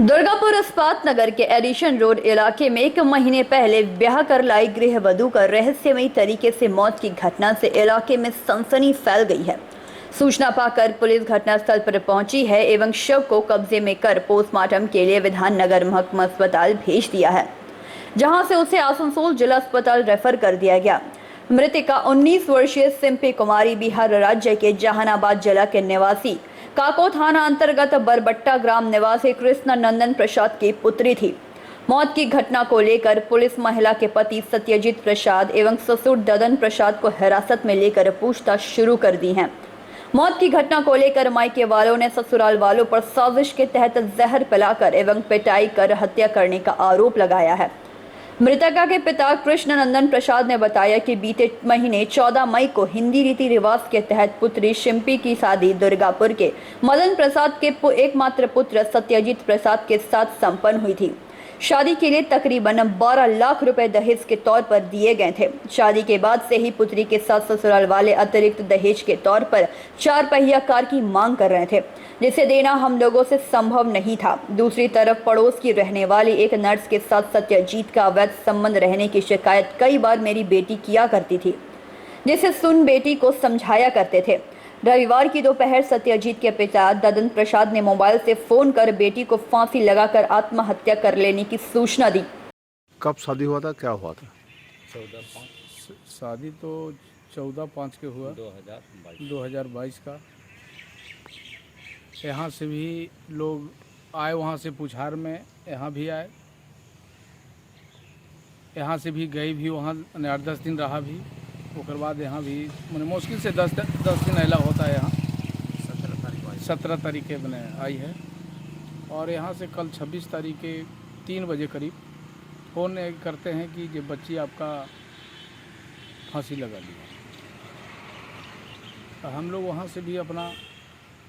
दुर्गापुर इस्पात नगर के addition road इलाके में 1 महीने पहले ब्याह कर लाई गृहवधू का रहस्यमयी तरीके से मौत की घटना से इलाके में सनसनी फैल गई है। सूचना पाकर पुलिस घटनास्थल पर पहुंची है एवं शव को कब्जे में कर पोस्टमार्टम के लिए विधान नगर महकमा अस्पताल भेज दिया है, जहां से उसे आसनसोल जिला अस्पताल रेफर कर दिया गया। मृतका 19 वर्षीय सिंपी कुमारी बिहार राज्य के जहानाबाद जिला के निवासी काको थाना अंतर्गत बरबट्टा ग्राम निवासी कृष्ण नंदन प्रसाद की पुत्री थी। मौत की घटना को लेकर पुलिस महिला के पति सत्यजीत प्रसाद एवं ससुर ददन प्रसाद को हिरासत में लेकर पूछताछ शुरू कर दी है। मौत की घटना को लेकर मायके वालों ने ससुराल वालों पर साजिश के तहत जहर पिलाकर एवं पिटाई कर हत्या करने का आरोप लगाया है। मृतका के पिता कृष्ण नंदन प्रसाद ने बताया कि बीते महीने 14 मई को हिंदी रीति रिवाज के तहत पुत्री शिंपी की शादी दुर्गापुर के मदन प्रसाद के एकमात्र पुत्र सत्यजीत प्रसाद के साथ संपन्न हुई थी। शादी के लिए तकरीबन 12 लाख रुपए दहेज के तौर पर दिए गए थे। शादी के बाद से ही पुत्री के साथ ससुराल वाले अतिरिक्त दहेज के तौर पर 4 पहिया कार की मांग कर रहे थे, जिसे देना हम लोगों से संभव नहीं था। दूसरी तरफ पड़ोस की रहने वाली एक नर्स के साथ सत्यजीत का अवैध संबंध रहने की शिकायत कई बार मेरी बेटी किया करती थी, जिसे सुन बेटी को समझाया करते थे। रविवार की दोपहर सत्यजीत के पिता ददन प्रसाद ने मोबाइल से फोन कर बेटी को फांसी लगाकर आत्महत्या कर लेने की सूचना दी। कब शादी हुआ था, क्या हुआ था? 14/5 शादी तो 14/5 के हुआ 2022 का। यहाँ से भी लोग आए, वहाँ से पुछार में यहाँ भी आए, यहाँ से भी गए भी, वहाँ 8-10 दिन रहा भी। उसके बाद यहाँ भी मैंने मुश्किल से 10 दिन अला होता है। यहाँ 17 तारीख मैंने आई है और यहाँ से कल 26 तारीख के 3 बजे करीब फ़ोन करते हैं कि ये बच्ची आपका फांसी लगा ली। तो हम लोग वहाँ से भी अपना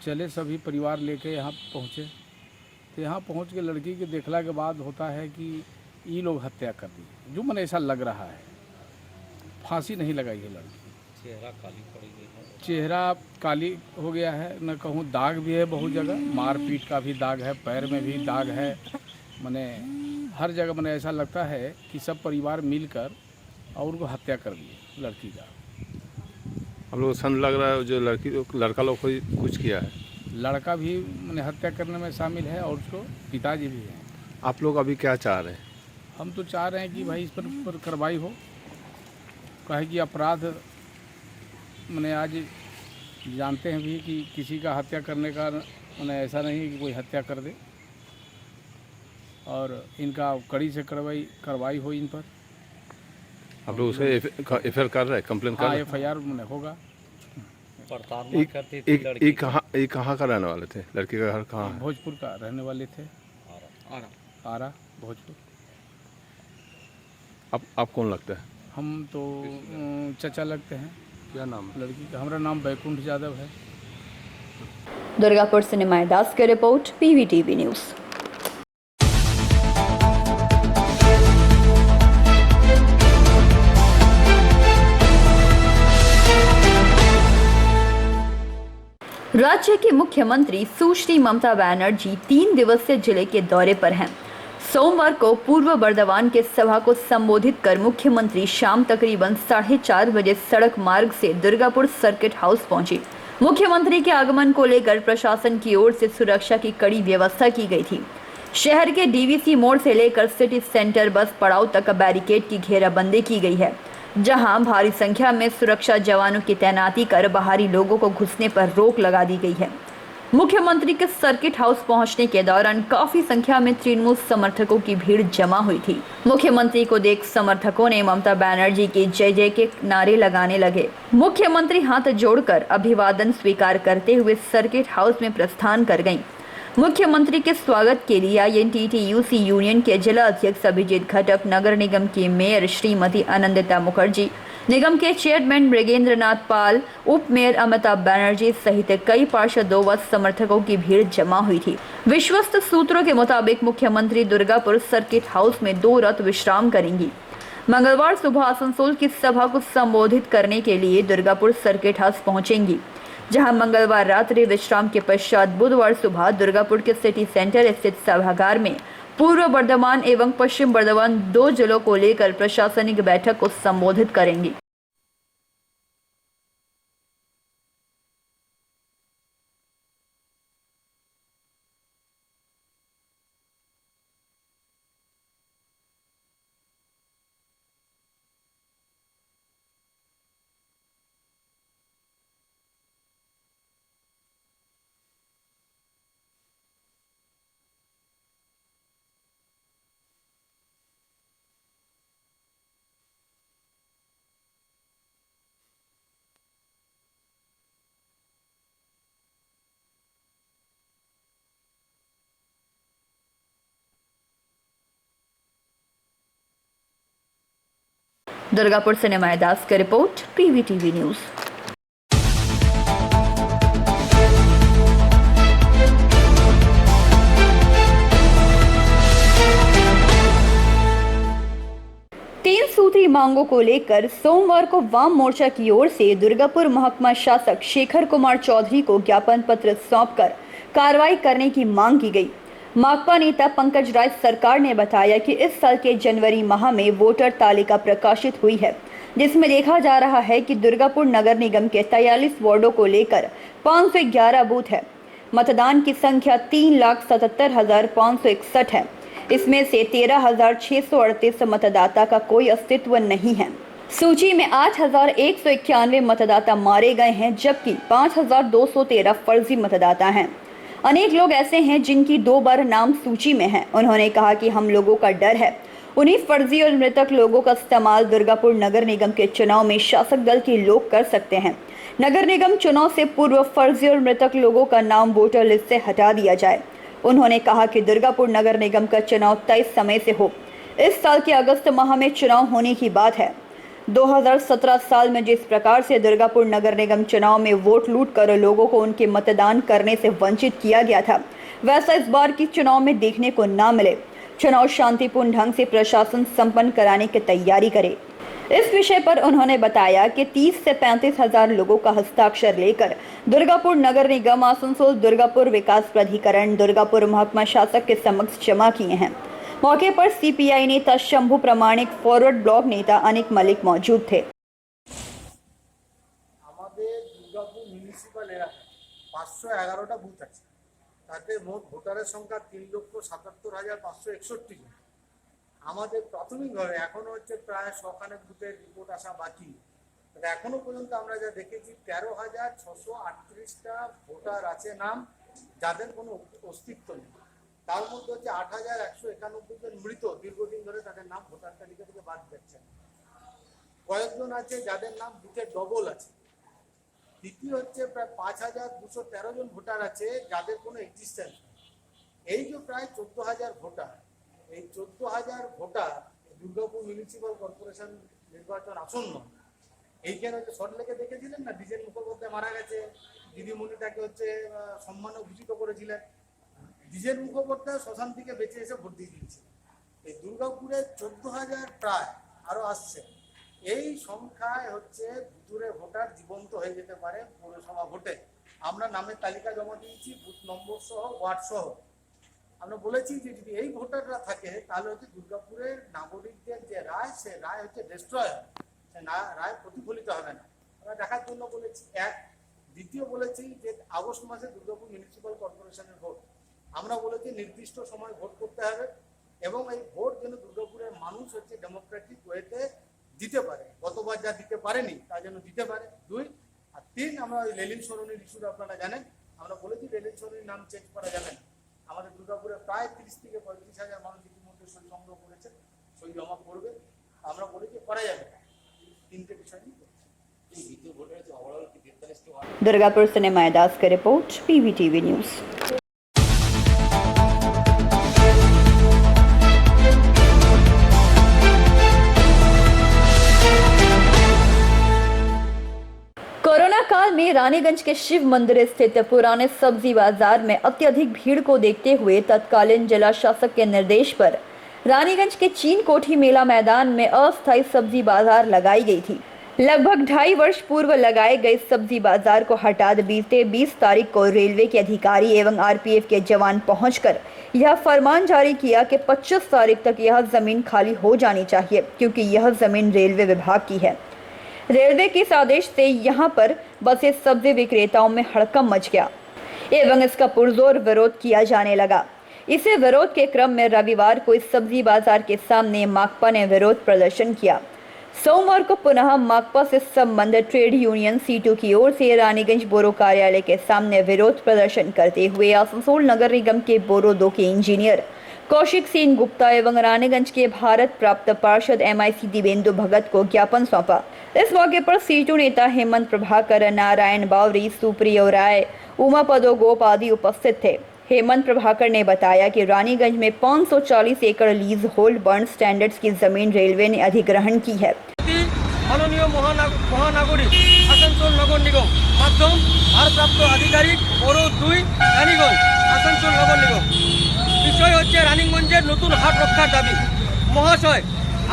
चले, सभी परिवार लेके यहाँ पहुँचे। तो यहाँ पहुँच के लड़की के देखला के बाद होता है कि ये लोग हत्या कर दी, जो मैंने ऐसा लग रहा है। फांसी नहीं लगाई है लड़की, चेहरा काली पड़ गई है, चेहरा काली हो गया है। न कहूँ दाग भी है, बहुत जगह मारपीट का भी दाग है, पैर में भी दाग है। मैंने हर जगह मैंने ऐसा लगता है कि सब परिवार मिलकर और उनको हत्या कर दी लड़की का। हम लोग सन लग रहा है जो लड़का लोग कुछ किया है। लड़का भी मैंने हत्या करने में शामिल है और उसको पिताजी भी हैं। आप लोग अभी क्या चाह रहे हैं? हम तो चाह रहे हैं कि भाई इस पर कार्रवाई हो। कहे कि अपराध मैंने आज जानते हैं भी कि किसी का हत्या करने का मैंने ऐसा नहीं है कि कोई हत्या कर दे, और इनका कड़ी से कार्रवाई हो इन पर। आप लोग उसे एफआईआर कर रहे हैं, कंप्लेन कर रहे हैं? एफआईआर मैंने होगा। ये कहाँ का रहने वाले थे? लड़की का घर कहाँ है? भोजपुर का रहने वाले थे, आरा भोजपुर। आप कौन लगता है? हम तो चचा लगते हैं। क्या नाम लड़की का? हमारा नाम बैकुंठ यादव है। दुर्गापुर से निमाय दास की रिपोर्ट, PVTV न्यूज़। राज्य के मुख्यमंत्री सुश्री ममता बनर्जी 3 दिवसीय जिले के दौरे पर हैं। सोमवार को पूर्व बर्दवान के सभा को संबोधित कर मुख्यमंत्री शाम तकरीबन 4:30 बजे सड़क मार्ग से दुर्गापुर सर्किट हाउस पहुंची। मुख्यमंत्री के आगमन को लेकर प्रशासन की ओर से सुरक्षा की कड़ी व्यवस्था की गई थी। शहर के DVC मोड़ से लेकर सिटी सेंटर बस पड़ाव तक बैरिकेड की घेराबंदी की गई है, जहां भारी संख्या में सुरक्षा जवानों की तैनाती कर बाहरी लोगों को घुसने पर रोक लगा दी गई है। मुख्यमंत्री के सर्किट हाउस पहुंचने के दौरान काफी संख्या में तृणमूल समर्थकों की भीड़ जमा हुई थी। मुख्यमंत्री को देख समर्थकों ने ममता बनर्जी की जय जय के नारे लगाने लगे। मुख्यमंत्री हाथ जोड़कर अभिवादन स्वीकार करते हुए सर्किट हाउस में प्रस्थान कर गयीं। मुख्यमंत्री के स्वागत के लिए INTTUC यूनियन के जिला अध्यक्ष अभिजीत घटक, नगर निगम की मेयर श्रीमती आनंदिता मुखर्जी, निगम के चेयरमैन मृगेंद्र नाथ पाल, उप मेयर अमिताभ बनर्जी सहित कई पार्षदों व समर्थकों की भीड़ जमा हुई थी। विश्वस्त सूत्रों के मुताबिक मुख्यमंत्री दुर्गापुर सर्किट हाउस में 2 रात विश्राम करेंगी। मंगलवार सुबह आसनसोल की सभा को संबोधित करने के लिए दुर्गापुर सर्किट हाउस पहुंचेंगी। जहां मंगलवार रात्रि विश्राम के पश्चात बुधवार सुबह दुर्गापुर के सिटी सेंटर स्थित सभागार में पूर्व बर्धमान एवं पश्चिम बर्धमान 2 जिलों को लेकर प्रशासनिक बैठक को संबोधित करेंगी। दुर्गापुर से निमाय दास की रिपोर्ट, PVTV न्यूज। तीन सूत्री मांगों को लेकर सोमवार को वाम मोर्चा की ओर से दुर्गापुर महकमा शासक शेखर कुमार चौधरी को ज्ञापन पत्र सौंपकर कार्रवाई करने की मांग की गई। माकपा नेता पंकज राज सरकार ने बताया कि इस साल के जनवरी माह में वोटर तालिका प्रकाशित हुई है, जिसमें देखा जा रहा है कि दुर्गापुर नगर निगम के 43 वार्डों को लेकर 511 बूथ है। मतदान की संख्या 3,77,561 है। इसमें से 13,638 मतदाता का कोई अस्तित्व नहीं है। सूची में 8,191 मतदाता मारे गए हैं, जबकि 5,213 फर्जी मतदाता हैं। अनेक लोग ऐसे हैं जिनकी 2 बार नाम सूची में है। उन्होंने कहा कि हम लोगों का डर है उन्हीं फर्जी और मृतक लोगों का इस्तेमाल दुर्गापुर नगर निगम के चुनाव में शासक दल के लोग कर सकते हैं। नगर निगम चुनाव से पूर्व फर्जी और मृतक लोगों का नाम वोटर लिस्ट से हटा दिया जाए। उन्होंने कहा कि दुर्गापुर नगर निगम का चुनाव तय समय से हो। इस साल के अगस्त माह में चुनाव होने की बात है। 2017 साल में जिस प्रकार से दुर्गापुर नगर निगम चुनाव में वोट लूट कर लोगों को उनके मतदान करने से वंचित किया गया था, वैसा इस बार की चुनाव में देखने को ना मिले। चुनाव शांतिपूर्ण ढंग से प्रशासन संपन्न कराने की तैयारी करे। इस विषय पर उन्होंने बताया कि 30 से 35 हजार लोगों का हस्ताक्षर लेकर दुर्गापुर नगर निगम, आसनसोल दुर्गापुर विकास प्राधिकरण, दुर्गापुर महकमा शासक के समक्ष जमा किए हैं। मौके पर CPI नेता शंभू प्रमाणिक, फॉरवर्ड ब्लॉक नेता अनिक मलिक मौजूद थे। আমাদের দুর্গাপুর মিউনিসিপাল এলাকায় 511টা বুথ আছে, তাতে মোট ভোটারের সংখ্যা 3,77,561 জন। আমাদের প্রাথমিকভাবে এখনো প্রায় 100খানেক বুথের রিপোর্ট আসা বাকি। এখনো পর্যন্ত আমরা যা দেখেছি 13,638টা ভোটার আছে নাম, যাদের কোনো অস্তিত্ব নেই। তার মধ্যে 8,191 জন মৃত, দীর্ঘদিন ধরে তাদের নাম ভোটার তালিকা থেকে বাদ যাচ্ছে। কয়েকজন আছে যাদের নাম বুথে ডবল আছে। দ্বিতীয় প্রায় 5,213 জন ভোটার আছে যাদের কোনো এক্সিস্টেন্স নেই। এই যে প্রায় 14,000 ভোটার, এই 14,000 ভোটার দুর্গাপুর মিউনিসিপাল কর্পোরেশন নির্বাচন আসন্ন। এইখানে শর্টলেকে দেখেছিলেন না, ডিজেল মুখোপাধ্যায় মারা গেছে, দিদিমণি তাকে সম্মানও ভূষিত করেছিলেন। ডিজেল মুখোপাধ্যায় শ্মশান থেকে বেঁচে এসে ভোট দিয়ে দিয়েছে। এই দুর্গাপুরে 14,000 প্রায় আরো আসছে। এই সংখ্যায় ভুতুরে ভোটার জীবন্ত হয়ে যেতে পারে পৌরসভা ভোটে। আমরা নামের তালিকা জমা দিয়েছি, বুথ নম্বর সহ, ওয়ার্ড সহ। আমরা বলেছি যে যদি এই ভোটাররা থাকে তাহলে দুর্গাপুরের নাগরিকদের যে রায়, সে রায় ডিস্ট্রয় হবে, সে রায় প্রতিফলিত হবে না। আমরা দেখার জন্য বলেছি। এক। দ্বিতীয় বলেছি যে আগস্ট মাসে দুর্গাপুর মিউনিসিপাল কর্পোরেশনের ভোট। আমরা বলেছি নির্দিষ্ট সময় ভোট করতে হবে এবং এই ভোট যেন দুর্গাপুরের মানুষ ডেমোক্রেটিক ওয়েতে দিতে পারে। গতবার যা দিতে পারেনি তা যেন দিতে পারে। 2 আর 3, আমরা ওই লেলিন সরণির ইস্যুটা আপনারা জানেন। আমরা বলেছি লেলিন সরণির নাম চেঞ্জ করা যাবে না। আমাদের দুর্গাপুরে প্রায় 30 থেকে 35,000 মানুষ ইতিমধ্যে সই সংগ্রহ করেছে, সই জমা করবে। আমরা বলেছি করা যাবে না। 3টে বিষয় নিয়ে दुर्गापुर से निमाय दास की रिपोर्ट, PVTV न्यूज। कोरोना काल में रानीगंज के शिव मंदिर स्थित पुराने सब्जी बाजार में अत्यधिक भीड़ को देखते हुए तत्कालीन जिला शासक के निर्देश पर रानीगंज के चीन कोठी मेला मैदान में अस्थायी सब्जी बाजार लगाई गई थी। लगभग 2.5 वर्ष पूर्व लगाए गए सब्जी बाजार को हटा बीते 20 तारीख को रेलवे के अधिकारी एवं आरपीएफ के जवान पहुंचकर यह फरमान जारी किया कि 25 तारीख तक यह जमीन खाली हो जानी चाहिए, क्योंकि यह जमीन रेलवे विभाग की है। रेलवे के इस आदेश से यहां पर बसे सब्जी विक्रेताओं में हड़कंप मच गया एवं इसका पुरजोर विरोध किया जाने लगा। इसी विरोध के क्रम में रविवार को इस सब्जी बाजार के सामने माकपा ने विरोध प्रदर्शन किया। सोमवार को पुनः माकपा से संबंधित ट्रेड यूनियन C2 की ओर से रानीगंज बोरो कार्यालय के सामने विरोध प्रदर्शन करते हुए आसनसोल नगर निगम के बोरो 2 के इंजीनियर कौशिक सेन गुप्ता एवं रानीगंज के भारत प्राप्त पार्षद MIC दिवेंदु भगत को ज्ञापन सौंपा। इस मौके पर C2 नेता हेमंत प्रभाकर, नारायण बावरी, सुप्रियो राय, उमा पदो गोप आदि उपस्थित थे। हेमंत प्रभाकर ने बताया कि रानीगंज में 540 एकड़ लीज होल्ड बर्न स्टैंडर्ड्स की जमीन रेलवे ने अधिग्रहण की है। माननीय महानागरिक आसानसोल नगर निगम माध्यम भारप्राप्त आधिकारिक बोरो 2 रानीगंज आसानसोल नगर निगम বিষয় হচ্ছে রানীগঞ্জের নতুন হাট রক্ষার দাবি। মহাশয়,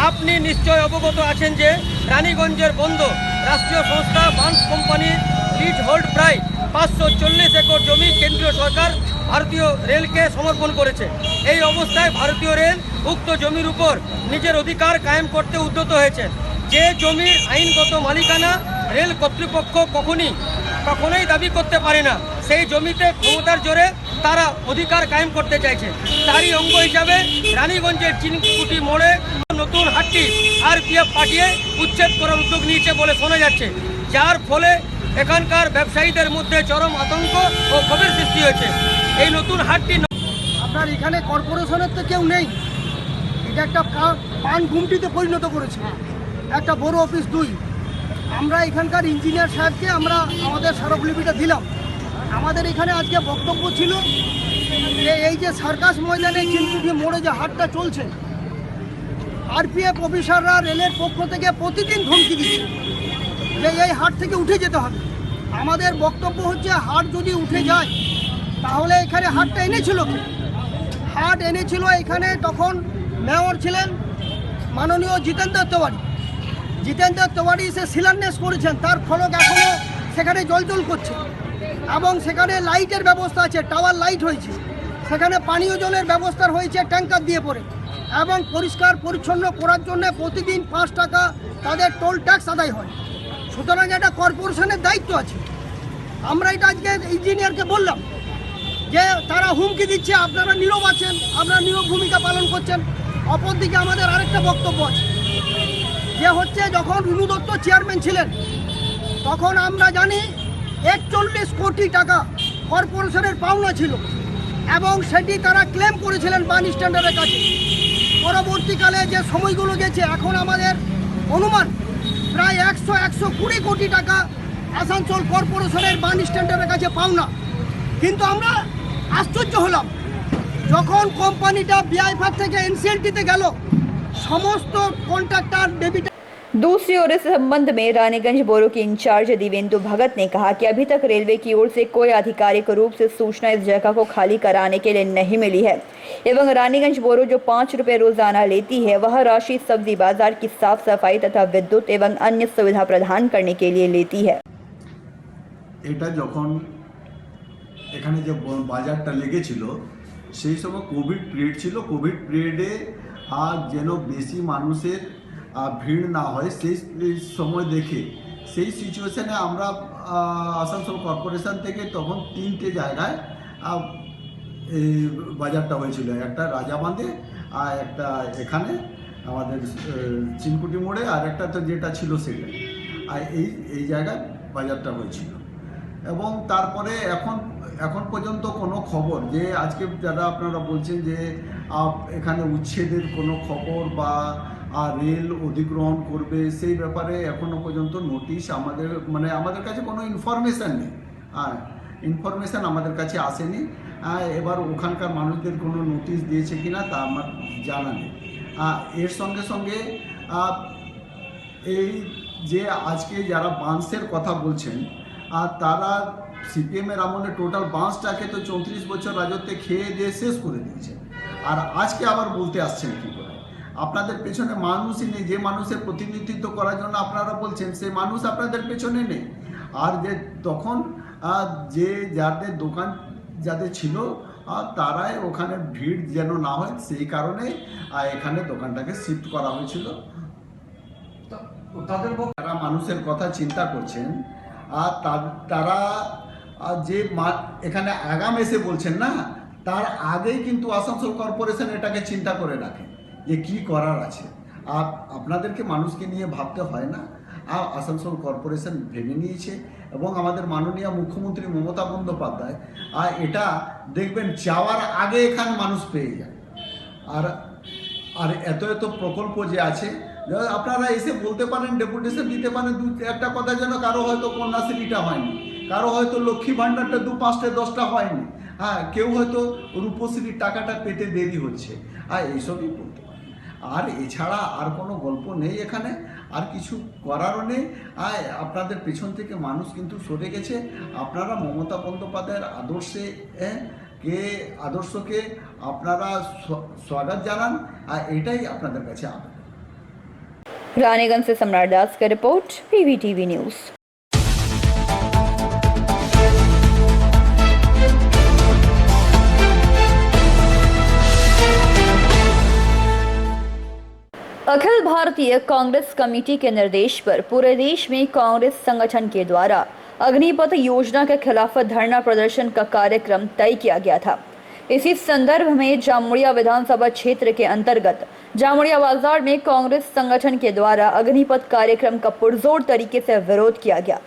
আপনি নিশ্চয় অবগত আছেন যে রানীগঞ্জের বন্ধ রাষ্ট্রীয় সংস্থা বান্স কোম্পানির লিজ হোল্ড প্রায় 540 একর জমি কেন্দ্রীয় সরকার ভারতীয় রেলকে সমর্পণ করেছে। এই অবস্থায় ভারতীয় রেল উক্ত জমির উপর নিজের অধিকার কায়েম করতে উদ্যত হয়েছে। যে জমির আইনগত মালিকানা রেল কর্তৃপক্ষ কখনোই দাবি করতে পারে না, সেই জমিতে ক্ষমতার জোরে তারা অধিকার কায়েম করতে চাইছে। তারই অঙ্গ হিসাবে রানীগঞ্জের চিনকুটি মোড়ে নতুন হাটটি আরপিএফ পাঠিয়ে উচ্ছেদ করার উদ্যোগ নিয়েছে বলে শোনা যাচ্ছে, যার ফলে এখানকার ব্যবসায়ীদের মধ্যে চরম আতঙ্ক ও ক্ষোভের সৃষ্টি হয়েছে। এই নতুন হাটটি আপনার এখানে কর্পোরেশনের তো কেউ নেই, এটা একটা পান গুমটিতে পরিণত করেছে, একটা বড় অফিস 2। আমরা এখানকার ইঞ্জিনিয়ার সাহেবকে আমরা আমাদের স্মারকলিপিটা দিলাম। আমাদের এখানে আজকে বক্তব্য ছিল যে এই যে সার্কাস ময়দানে চিনকুটি মোড়ে যে হাটটা চলছে, আরপিএফ অফিসাররা রেলের পক্ষ থেকে প্রতিদিন ধমকি দিচ্ছে যে এই হাট থেকে উঠে যেতে হবে। আমাদের বক্তব্য হচ্ছে হাট যদি উঠে যায় তাহলে এখানে হাটটা এনেছিল কে? হাট এনেছিল এখানে তখন মেয়র ছিলেন মাননীয় জিতেন্দ্র তেওয়ারি। জিতেন্দ্র তেওয়ারি সে শিলান্যাস করেছেন, তার ফলক এখনও সেখানে জলজল করছে এবং সেখানে লাইটের ব্যবস্থা আছে, টাওয়ার লাইট হয়েছে, সেখানে পানীয় জলের ব্যবস্থা হয়েছে ট্যাঙ্কার দিয়ে পরে, এবং পরিষ্কার পরিচ্ছন্ন করার জন্য প্রতিদিন 5 টাকা তাদের টোল ট্যাক্স আদায় হয়। সুতরাং এটা কর্পোরেশনের দায়িত্ব আছে। আমরা এটা আজকে ইঞ্জিনিয়ারকে বললাম যে তারা হুমকি দিচ্ছে, আপনারা নীরব আছেন, আপনারা নীরব ভূমিকা পালন করছেন। অপরদিকে আমাদের আরেকটা বক্তব্য আছে যে হচ্ছে যখন রুনু দত্ত চেয়ারম্যান ছিলেন তখন আমরা জানি 41 কোটি টাকা কর্পোরেশনের পাওনা ছিল এবং সেটি তারা ক্লেম করেছিলেন বান স্ট্যান্ডার্ডের কাছে। পরবর্তীকালে যে সময়গুলো গেছে এখন আমাদের অনুমান প্রায় 120 কোটি টাকা আসানসোল কর্পোরেশনের বান স্ট্যান্ডার্ডের কাছে পাওনা। কিন্তু আমরা আশ্চর্য হলাম যখন কোম্পানিটা বিআইএফআর থেকে এনসিএলটিতে গেল, সমস্ত কন্ট্রাক্টর ডেবিট। दूसरी ओर इस संबंध में रानीगंज बोरो के इंचार्ज दिवेंदु भगत ने कहा कि अभी तक रेलवे की ओर से कोई आधिकारिक रूप से सूचना इस जगह को खाली कराने के लिए नहीं मिली है एवं रानीगंज बोरो जो 5 रुपए रोजाना लेती है वह राशि सब्जी बाजार की साफ सफाई तथा विद्युत एवं अन्य सुविधा प्रदान करने के लिए लेती है। এটা যখন এখানে যে বাজারটা লেগেছিল সেই সময় কোভিড পিরিয়ড ছিল। কোভিড পিরিয়ডে আর যেন বেশি মানুষের ভিড় না হয় সেই সময় দেখে সেই সিচুয়েশানে আমরা আসানসোল কর্পোরেশন থেকে তখন 3টে জায়গায় এই বাজারটা হয়েছিল, একটা রাজাবাঁধে আর একটা এখানে আমাদের চিনকুটি মোড়ে আর একটা তো যেটা ছিল সেটা, আর এই জায়গায় বাজারটা হয়েছিল। এবং তারপরে এখন পর্যন্ত কোনো খবর যে আজকে যারা আপনারা বলছেন যে এখানে উচ্ছেদের কোনো খবর বা রেল অধিগ্রহণ করবে সেই ব্যাপারে এখনও পর্যন্ত নোটিশ আমাদের কাছে কোনো ইনফরমেশান নেই। ইনফরমেশান আমাদের কাছে আসেনি। এবার ওখানকার মানুষদের কোনো নোটিশ দিয়েছে কিনা তা আমার জানা নেই। এর সঙ্গে সঙ্গে এই যে আজকে যারা বাঁশের কথা বলছেন তারা সিপিএমের আমলে টোটাল বাঁশটাকে তো 34 বছর রাজত্বে খেয়ে দিয়ে শেষ করে দিয়েছে, আর আজকে আবার বলতে আসছেন কী করে? আপনাদের পেছনে মানুষই নেই, যে মানুষের প্রতিনিধিত্ব করার জন্য আপনারা বলছেন সেই মানুষ আপনাদের পেছনে নেই। আর যে তখন যে যাদের দোকান যাদের ছিল তারাই ওখানে ভিড় যেন না হয় সেই কারণে এখানে দোকানটাকে শিফট করা হয়েছিল। তারা মানুষের কথা চিন্তা করছেন আর তারা যে এখানে আগাম এসে বলছেন না, তার আগেই কিন্তু আসানসোল কর্পোরেশন এটাকে চিন্তা করে রাখে যে কি করার আছে। আর আপনাদেরকে মানুষকে নিয়ে ভাবতে হয় না, আসানসোল কর্পোরেশন ভেবে নিয়েছে এবং আমাদের মাননীয় মুখ্যমন্ত্রী মমতা বন্দ্যোপাধ্যায় আর এটা দেখবেন যাওয়ার আগে এখানে মানুষ পেয়ে যায়। আর এত এত প্রকল্প যে আছে আপনারা এসে বলতে পারেন, ডেপুটেশন দিতে পারেন দু একটা কথা, যেন কারো হয়তো কন্যাশ্রীটা হয়নি, কারো হয়তো লক্ষ্মী ভাণ্ডারটা 2, 5, 10টা হয়নি, কেউ হয়তো রূপশ্রীর টাকাটা পেতে দেরি হচ্ছে, এইসবই বলতে পারেন। আর এছাড়া আর কোনো গল্প নেই এখানে, আর কিছু করারও নেই। আপনাদের পেছন থেকে মানুষ কিন্তু সরে গেছে। আপনারা মমতা বন্দ্যোপাধ্যায়ের আদর্শকে আপনারা স্বাগত জানান, আর এটাই আপনাদের কাছে আবেদন। रानीगंज से सम्राट दास का report, PVTV news. Akhil Bharatiya Congress committee के निर्देश पर पूरे देश में कांग्रेस संगठन के द्वारा अग्निपथ योजना के खिलाफ धरना प्रदर्शन का कार्यक्रम तय किया गया था। इसी संदर्भ में जामुड़िया विधानसभा क्षेत्र के अंतर्गत जामुड़िया बाजार में कांग्रेस संगठन के द्वारा अग्निपथ कार्यक्रम का पुरजोर तरीके से विरोध किया गया।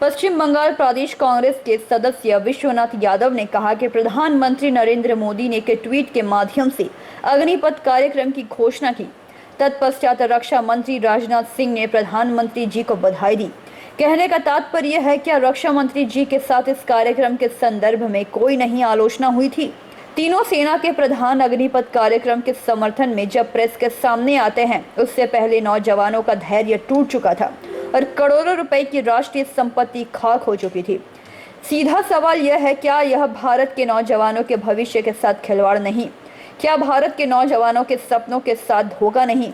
पश्चिम बंगाल प्रदेश कांग्रेस के सदस्य विश्वनाथ यादव ने कहा कि प्रधानमंत्री नरेंद्र मोदी ने एक ट्वीट के माध्यम से अग्निपथ कार्यक्रम की घोषणा की। तत्पश्चात रक्षा मंत्री राजनाथ सिंह ने प्रधानमंत्री जी को बधाई दी। कहने का तात्पर्य है कि रक्षा मंत्री जी के साथ इस कार्यक्रम के संदर्भ में कोई नहीं आलोचना हुई थी। तीनों सेना के प्रधान अग्निपथ कार्यक्रम के समर्थन में जब प्रेस के सामने आते हैं, उससे पहले नौजवानों का धैर्य टूट चुका था और करोड़ों रुपए की राष्ट्रीय संपत्ति खाक हो चुकी थी। सीधा सवाल यह है, क्या यह भारत के नौजवानों के भविष्य के साथ खिलवाड़ नहीं? क्या भारत के नौजवानों के सपनों के साथ धोखा नहीं?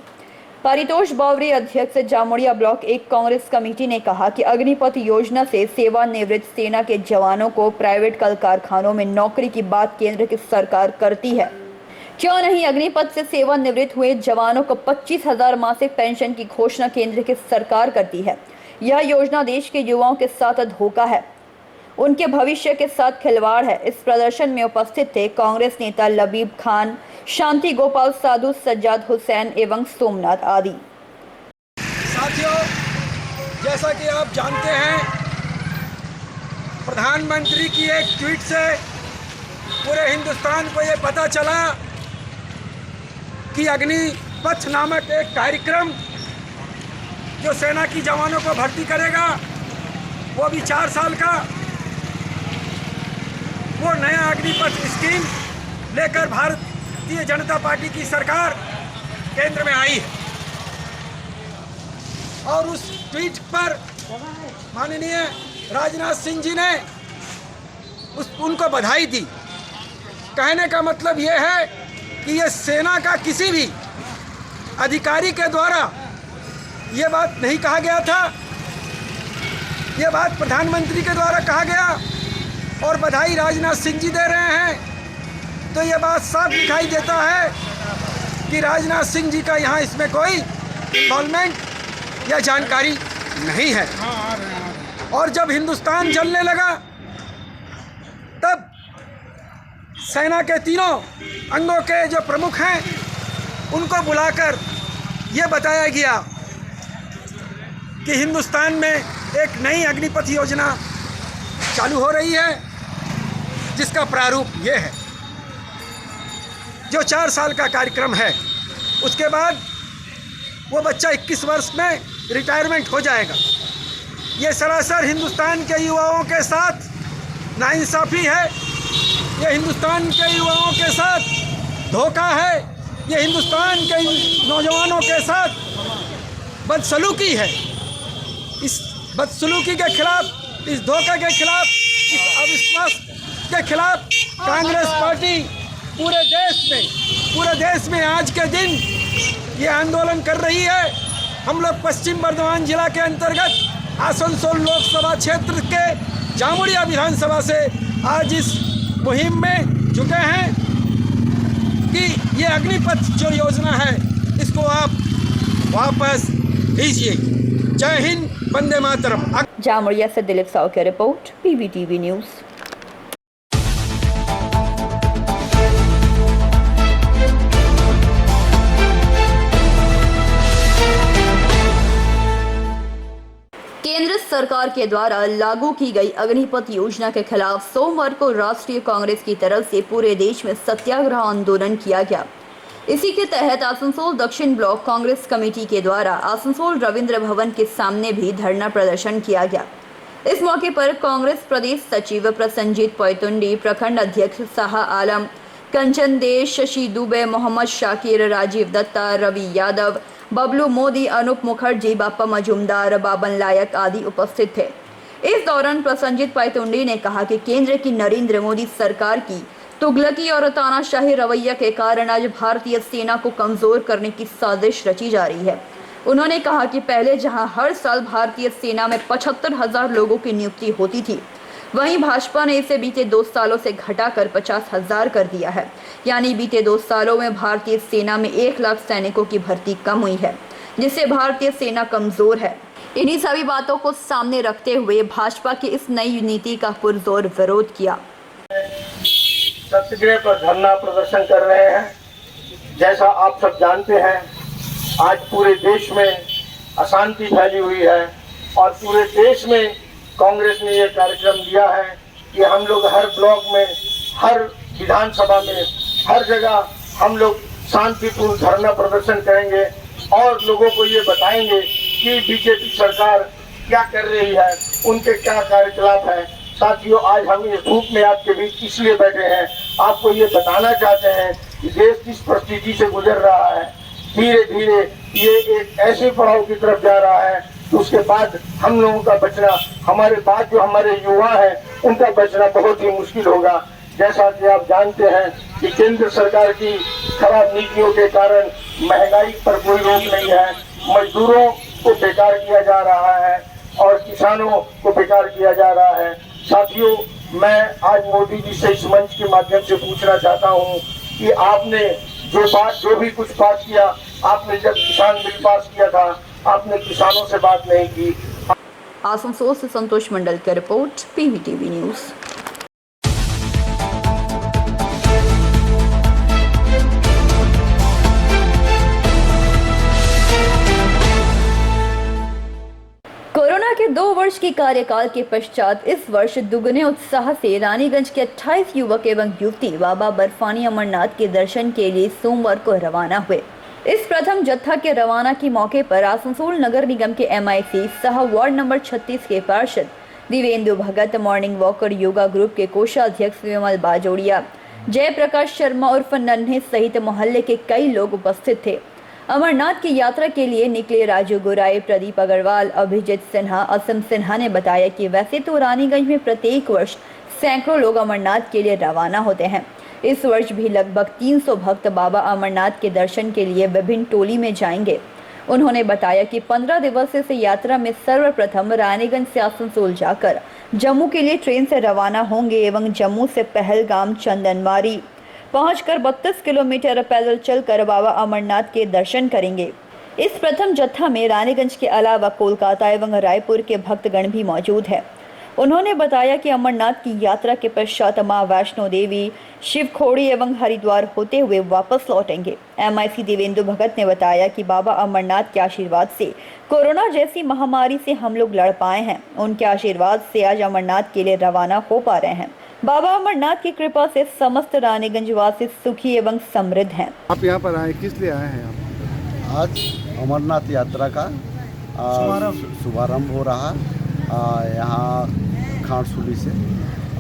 पारितोष बावरी, अध्यक्ष जामुड़िया ब्लॉक 1 कांग्रेस कमेटी ने कहा कि अग्निपथ योजना से सेवानिवृत्त सेना के जवानों को प्राइवेट कल कारखानों में नौकरी की बात केंद्र की सरकार करती है। क्यों नहीं अग्निपथ से सेवानिवृत्त हुए जवानों को 25,000 मासिक पेंशन की घोषणा केंद्र की सरकार करती है। यह योजना देश के युवाओं के साथ धोखा है, उनके भविष्य के साथ खिलवाड़ है। इस प्रदर्शन में उपस्थित थे कांग्रेस नेता लबीब खान, शांति गोपाल साधु, सज्जाद हुसैन एवं सोमनाथ आदि। साथियों, जैसा कि आप जानते हैं, प्रधानमंत्री की एक ट्वीट से पूरे हिंदुस्तान को ये पता चला कि अग्निपथ नामक एक कार्यक्रम जो सेना की जवानों को भर्ती करेगा, वो भी 4 साल का, वो नया अग्निपथ स्कीम लेकर भारतीय जनता पार्टी की सरकार केंद्र में आई है। और उस ट्वीट पर माननीय राजनाथ सिंह जी ने उनको बधाई दी। कहने का मतलब ये है कि ये सेना का किसी भी अधिकारी के द्वारा ये बात नहीं कहा गया था, ये बात प्रधानमंत्री के द्वारा कहा गया और बधाई राजनाथ सिंह जी दे रहे हैं। तो ये बात साफ दिखाई देता है कि राजनाथ सिंह जी का यहाँ इसमें कोई इन्वॉल्वमेंट या जानकारी नहीं है। और जब हिंदुस्तान जलने लगा तब सेना के तीनों अंगों के जो प्रमुख हैं उनको बुलाकर ये बताया गया कि हिंदुस्तान में एक नई अग्निपथ योजना चालू हो रही है, जिसका प्रारूप ये है। जो 4 साल का कार्यक्रम है, उसके बाद वो बच्चा 21 वर्ष में रिटायरमेंट हो जाएगा। ये सरासर हिंदुस्तान के युवाओं के साथ नाइंसाफ़ी है, ये हिंदुस्तान के युवाओं के साथ धोखा है, ये हिंदुस्तान के नौजवानों के साथ बदसलूकी है। इस बदसलूकी के खिलाफ, इस धोखे के खिलाफ, इस अविश्वास के खिलाफ कांग्रेस पार्टी पूरे देश में आज के दिन ये आंदोलन कर रही है। हम लोग पश्चिम बर्धमान जिला के अंतर्गत आसनसोल लोकसभा क्षेत्र के जामुड़िया विधानसभा से आज इस मुहिम में जुटे हैं कि ये अग्निपथ जो योजना है इसको आप वापस लीजिए। जय हिंद, वंदे मातरम। जामुड़िया से दिलीप साव की रिपोर्ट, PVTV न्यूज़। केंद्र सरकार के द्वारा लागू की गई अग्निपथ योजना के खिलाफ सोमवार को राष्ट्रीय कांग्रेस की तरफ से पूरे देश में सत्याग्रह आंदोलन किया गया। इसी के तहत आसनसोल दक्षिण ब्लॉक कांग्रेस कमेटी के द्वारा आसनसोल रविंद्र भवन के सामने भी धरना प्रदर्शन किया गया। इस मौके पर कांग्रेस प्रदेश सचिव प्रसन्नजीत पॉयतुंडी, प्रखंड अध्यक्ष शाह आलम, कंचन देश, शशि दुबे, मोहम्मद शाकिर, राजीव दत्ता, रवि यादव, बबलू मोदी, अनूप मुखर्जी, बापा मजुमदार, बाबन लायक आदि उपस्थित थे। इस दौरान प्रसन्नजीत पॉयतुंडी ने कहा कि केंद्र की नरेंद्र मोदी सरकार की तुगलकी और तानाशाही रवैया के कारण आज भारतीय सेना को कमजोर करने की साजिश रची जा रही है। उन्होंने कहा कि पहले जहां हर साल भारतीय सेना में 75,000 लोगों की नियुक्ति होती थी, वहीं भाजपा ने इसे बीते 2 सालों से घटाकर 50,000 कर दिया है। यानी बीते 2 सालों में भारतीय सेना में 1 लाख सैनिकों की भर्ती कम हुई है, जिससे भारतीय सेना कमजोर है। इन्हीं सभी बातों को सामने रखते हुए भाजपा की इस नई नीति का पुरजोर विरोध किया। सत्याग्रह पर धरना प्रदर्शन कर रहे हैं। जैसा आप सब जानते हैं, आज पूरे देश में अशांति फैली हुई है और पूरे देश में कांग्रेस ने यह कार्यक्रम दिया है कि हम लोग हर ब्लॉक में, हर विधानसभा में, हर जगह हम लोग शांतिपूर्ण धरना प्रदर्शन करेंगे और लोगों को ये बताएंगे कि बीजेपी सरकार क्या कर रही है, उनके क्या कार्यकलाप है। साथियों, आज हम इस धूप में आपके बीच इसलिए बैठे हैं, आपको ये बताना चाहते हैं कि देश किस परिस्थिति से गुजर रहा है। धीरे धीरे ये एक ऐसे पड़ाव की तरफ जा रहा है तो उसके बाद हम लोगों का बचना, हमारे बाद जो हमारे युवा हैं उनका बचना बहुत ही मुश्किल होगा। जैसा कि आप जानते हैं कि केंद्र सरकार की खराब नीतियों के कारण महंगाई पर कोई रोक नहीं है, मजदूरों को बेकार किया जा रहा है और किसानों को बेकार किया जा रहा है। साथियों, मैं आज मोदी जी से इस मंच के माध्यम से पूछना चाहता हूं कि आपने जो भी कुछ पास किया, आपने जब किसान बिल पास किया था, आपने किसानों से बात नहीं की। आसनसोल से संतोष मंडल की रिपोर्ट, PVTV न्यूज़। कोरोना के 2 वर्ष के कार्यकाल के पश्चात इस वर्ष दुगने उत्साह से रानीगंज के 28 युवक एवं युवती बाबा बर्फानी अमरनाथ के दर्शन के लिए सोमवार को रवाना हुए। इस प्रथम जत्था के रवाना के मौके पर आसनसोल नगर निगम के MIC सह वार्ड नंबर 36 के पार्षद दिवेंदु भगत, मॉर्निंग वॉकर योगा ग्रुप के कोषाध्यक्ष विमल बाजोड़िया, जयप्रकाश शर्मा उर्फ नन्हे सहित मोहल्ले के कई लोग उपस्थित थे। अमरनाथ की यात्रा के लिए निकले राजू गुराई, प्रदीप अग्रवाल, अभिजीत सिन्हा, असम सिन्हा ने बताया कि वैसे तो रानीगंज में प्रत्येक वर्ष सैकड़ों लोग अमरनाथ के लिए रवाना होते हैं। इस वर्ष भी लगभग 300 भक्त बाबा अमरनाथ के दर्शन के लिए विभिन्न टोली में जाएंगे। उन्होंने बताया कि 15 दिवसीय से यात्रा में सर्वप्रथम रानीगंज से आसनसोल जाकर जम्मू के लिए ट्रेन से रवाना होंगे एवं जम्मू से पहलगाम, चंदनवारी पहुंचकर 32 किलोमीटर पैदल चलकर बाबा अमरनाथ के दर्शन करेंगे। इस प्रथम जत्था में रानीगंज के अलावा कोलकाता एवं रायपुर के भक्तगण भी मौजूद है। उन्होंने बताया कि अमरनाथ की यात्रा के पश्चात मां वैष्णो देवी, शिवखोड़ी एवं हरिद्वार होते हुए वापस लौटेंगे। MIC दिवेंदु भगत ने बताया कि बाबा अमरनाथ के आशीर्वाद से कोरोना जैसी महामारी से हम लोग लड़ पाए हैं। उनके आशीर्वाद से आज अमरनाथ के लिए रवाना हो पा रहे हैं। बाबा अमरनाथ की कृपा से समस्त रानीगंज वासी सुखी एवं समृद्ध हैं। आप यहाँ पर आए, किस लिए आए हैं आप? आज अमरनाथ यात्रा का शुभारंभ हो रहा यहाँ खानसूली से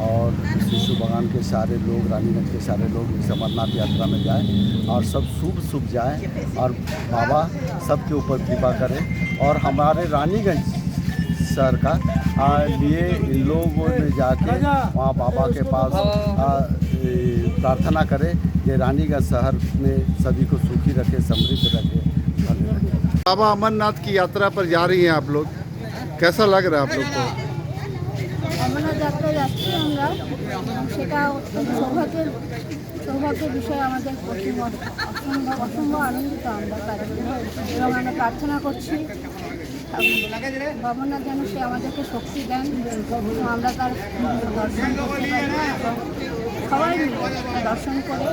और शिशु बागान के सारे लोग, रानीगंज के सारे लोग इस अमरनाथ यात्रा में जाएं और सब शुभ जाएं और बाबा सबके ऊपर कृपा करें और हमारे रानीगंज शहर का लिए इन लोगों ने जाके वहाँ बाबा के पास प्रार्थना करें कि रानीगंज शहर में सभी को सुखी रखे, समृद्ध रखे। बाबा अमरनाथ की यात्रा पर जा रही हैं आप लोग, कैसा लग रहा है आप लोग को? অমরনাথ যাত্রায় যাচ্ছি আমরা, সেটা সৌভাগ্যের বিষয় আমাদের অসম্ভব আনন্দিত আমরা তার জন্য, এবং আমরা প্রার্থনা করছি অমরনাথ যেন সে আমাদেরকে শক্তি দেন এবং আমরা তার দর্শন করতে পারি এবং সবাই মিলে দর্শন করে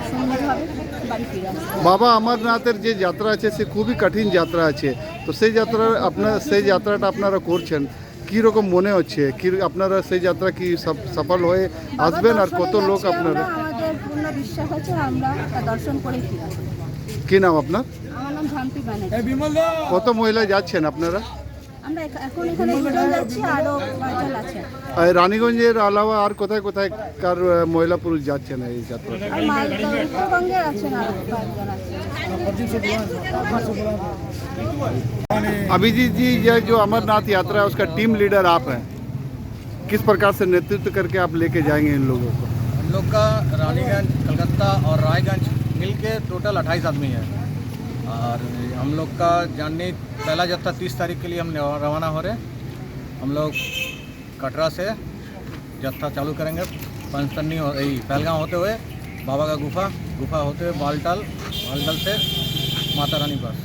সুন্দরভাবে বাড়ি ফিরে আসতে। বাবা অমরনাথের যে যাত্রা আছে সে খুবই কঠিন যাত্রা আছে, তো সেই যাত্রাটা আপনারা করছেন, কি রকম মনে হচ্ছে? কি আপনারা সেই যাত্রা কি সফল হয়ে আসবেন? আর কত লোক আপনারা? আমাদের পূর্ণ বিশ্বাস আছে আমরা দর্শন করে ফিরে আসবো। কি নাম আপনার? আমার নাম ঝাম্পি ব্যানার্জি। কত মহিলা যাচ্ছেন আপনারা? আমরা এখন এখানে দুজন যাচ্ছি, আরও 5 আছে। আর রানীগঞ্জের আলাদা আর কোথায় কোথায় কার মহিলা পুরুষ যাচ্ছেন এই যাত্রাতে? আর মালদা উত্তরবঙ্গের আছেন আরও 5 জন আছে। अभिजीत जी, ये जो अमरनाथ यात्रा है उसका टीम लीडर आप हैं, किस प्रकार से नेतृत्व करके आप लेके जाएंगे इन लोगों को? हम लोग का रानीगंज, कलकत्ता और रायगंज मिल के टोटल 28 आदमी है। और हम लोग का जानने पहला जत्था 30 तारीख के लिए हम रवाना हो रहे हैं। हम लोग कटरा से जत्था चालू करेंगे, पंचतनी पहलगांव होते हुए बाबा का गुफा होते हुए बालटाल से माता रानी बस।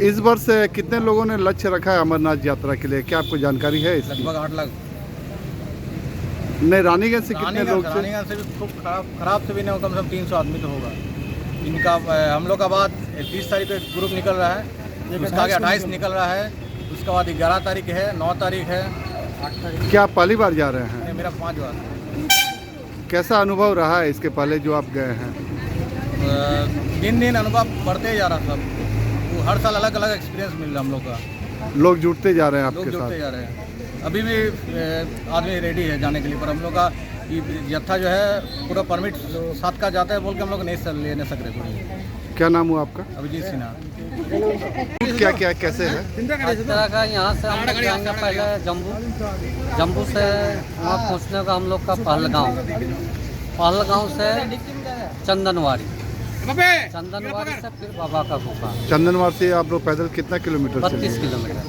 इस वर्ष कितने लोगों ने लक्ष्य रखा है अमरनाथ यात्रा के लिए, क्या आपको जानकारी है इसकी? लगभग 8 लाख। नहीं, रानीगंज से कितने लोग थे? रानीगंज से भी खूब खराब से भी नहीं, कम से कम 300 आदमी तो होगा इनका। हम लोग का बाद 30 तारीख को ग्रुप निकल रहा है, उसका आगे 28 निकल रहा है, उसके बाद 11 तारीख है, 9 तारीख है, 8 तारीख। क्या आप पहली बार जा रहे हैं? मेरा 5 बार। कैसा अनुभव रहा है इसके पहले जो आप गए हैं? दिन दिन अनुभव बढ़ते ही जा रहा सब, वो हर साल अलग अलग एक्सपीरियंस मिल रहा हम लोग का। लोग जुड़ते जा रहे हैं लोग आपके जुड़ते साथ? जा रहे हैं, अभी भी आदमी रेडी है जाने के लिए, पर हम लोग का जत्था जो है पूरा परमिट साथ का जाता है बोल के हम लोग नहीं ले नहीं सक रहे पूरी। क्या नाम हुआ आपका? अभिजीत सिन्हा। क्या क्या कैसे है? इस तरह का यहाँ से हम लोग जाएंगे पहले जम्मू से वहाँ पहुँचने का हम लोग का पहलगांव से चंदनवाड़ी से फिर बाबा का गुफा। चंदनवार से आप लोग पैदल कितना किलोमीटर 32 चलेंगे? Kilometre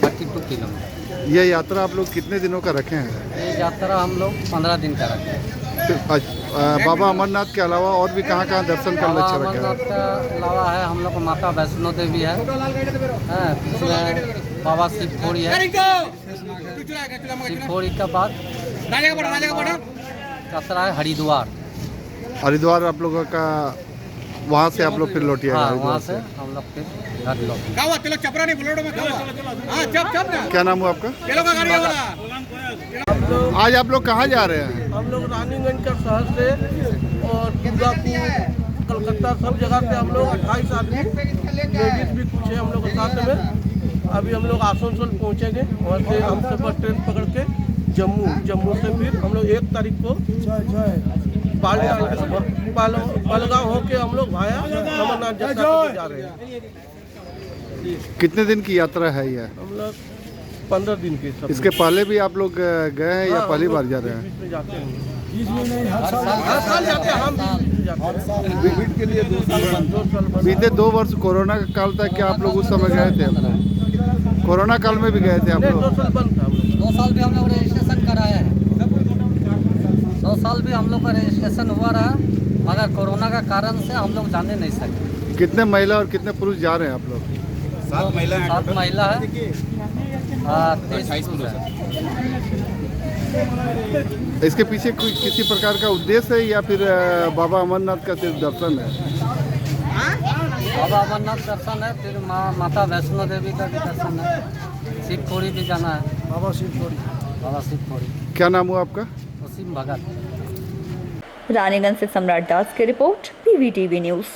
32 kilometre. ये यात्रा आप लोग कितने दिनों का रखे हैं? ये यात्रा हम लोग 15 दिन का रखे हैं। बाबा अमरनाथ के अलावा और भी कहाँ कहाँ दर्शन का बाबा लक्ष्य रखे अमरनाथ हैं? के अलावा है हम लोग को माता वैष्णो देवी है, पिछले बाबा शिवखोड़ी है, शिवखोड़ी के बाद यात्रा है हरिद्वार आप लोगों का, वहाँ से आप लोग फिर लौटिएगा? हाँ, हरिद्वार वहाँ से हम लोग फिर घर लौटे। क्या नाम हुआ आपका? आज आप लोग कहाँ जा रहे हैं? हम लोग रानीगंज का शहर से और दुर्गापुर, कलकत्ता सब जगह से हम लोग 28 आदमी, लेडीज भी कुछ है हम लोग के साथ में। अभी हम लोग आसनसोल पहुँचेंगे, वहाँ से हम सफर ट्रेन पकड़ के जम्मू से फिर हम लोग 1 तारीख को पहलगांव होके हम लोग भाया अमरनाथ यात्रा जा रहे हैं। कितने दिन की यात्रा है ये? हम लोग 15 दिन के सब। इसके पहले भी आप लोग गए हैं या पहली बार जा रहे हैं? बीच में जाते हैं, हर साल जाते हैं, हम बीच के लिए 2 साल बाद। बीते 2 वर्ष कोरोना का काल था, क्या आप लोग उस समय गए थे? कोरोना काल में भी गए थे आप लोग? 2 साल बंद था। 2 साल भी हम लोग रजिस्ट्रेशन कराया है, 2 साल भी हम लोग का रजिस्ट्रेशन हुआ रहा, मगर कोरोना का कारण से हम लोग जाने नहीं सके। कितने महिला और कितने पुरुष जा रहे हैं आप लोग? 7 महिला है और 23 पुरुष है। इसके पीछे कोई किसी प्रकार का उद्देश्य है या फिर बाबा अमरनाथ का सिर्फ दर्शन है? बाबा अमरनाथ दर्शन है, फिर माता वैष्णो देवी का भी दर्शन है, शिवखोड़ी भी जाना है। बाबा शिवखोड़ी। क्या नाम हुआ आपका? वसीम भगत। रानीगंज से सम्राट दास की रिपोर्ट, PVTV न्यूज़।